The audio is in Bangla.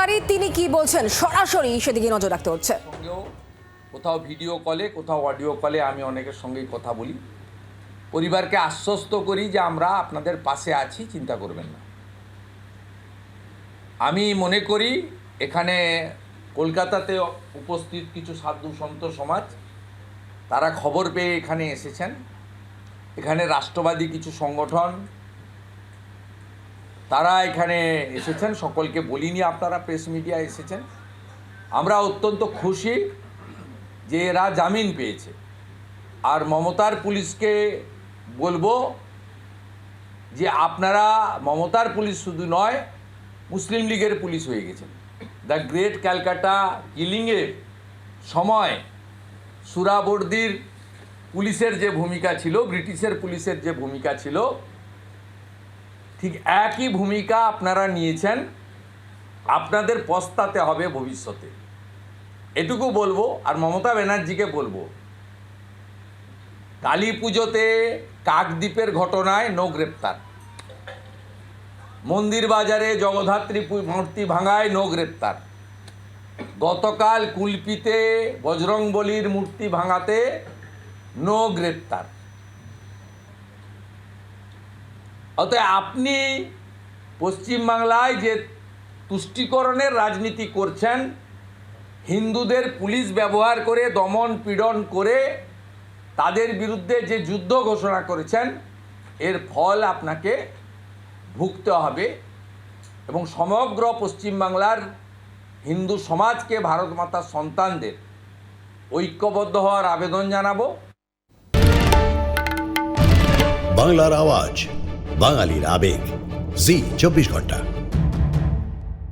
আক্রমণকারী তিনি কি বলছেন সরাসরি সেদিকে নজর রাখতে হচ্ছে। সঙ্গেও কোথাও ভিডিও কলে, কোথাও অডিও কলে আমি অনেকের সঙ্গেই কথা বলি, পরিবারকে আশ্বস্ত করি যে আমরা আপনাদের পাশে আছি, চিন্তা করবেন না। আমি মনে করি এখানে কলকাতাতে উপস্থিত কিছু সাধু সন্ত সমাজ তারা খবর পেয়ে এখানে এসেছেন। এখানে রাষ্ট্রবাদী কিছু সংগঠন তারা এখানে এসেছেন, সকলকে বলিনি, আপনারা প্রেস মিডিয়া এসেছেন। আমরা অত্যন্ত খুশি যে এরা জামিন পেয়েছে। আর মমতার পুলিশকে বলবো যে আপনারা মমতার পুলিশ শুধু নয়, মুসলিম লীগের পুলিশ হয়ে গেছেন। দ্য গ্রেট ক্যালকাটা কিলিংয়ের সময় সুরাবর্দির পুলিশের যে ভূমিকা ছিল, ব্রিটিশের পুলিশের যে ভূমিকা ছিল, ঠিক একই ভূমিকা আপনারা নিয়েছেন। আপনাদের পস্তাতে হবে ভবিষ্যতে, এটুকু বলবো। আর মমতা ব্যানার্জিকে বলবো, কালী পুজোতে কাকদ্বীপের ঘটনায় নো গ্রেপ্তার, মন্দির বাজারে জগদ্ধাত্রী মূর্তি ভাঙায় নো গ্রেপ্তার, গতকাল কুলপিতে বজরংবলীর মূর্তি ভাঙাতে নো গ্রেপ্তার। অতএব আপনি পশ্চিমবাংলায় যে তুষ্টিকরণের রাজনীতি করছেন, হিন্দুদের পুলিশ ব্যবহার করে দমন পীড়ন করে তাদের বিরুদ্ধে যে যুদ্ধ ঘোষণা করেছেন, এর ফল আপনাকে ভুগতে হবে। এবং সমগ্র পশ্চিমবাংলার হিন্দু সমাজকে, ভারত মাতার সন্তানদের ঐক্যবদ্ধ হওয়ার আবেদন জানাবো। বাংলার আওয়াজ, বাঙালির আবেগ, জি 24 ঘন্টা।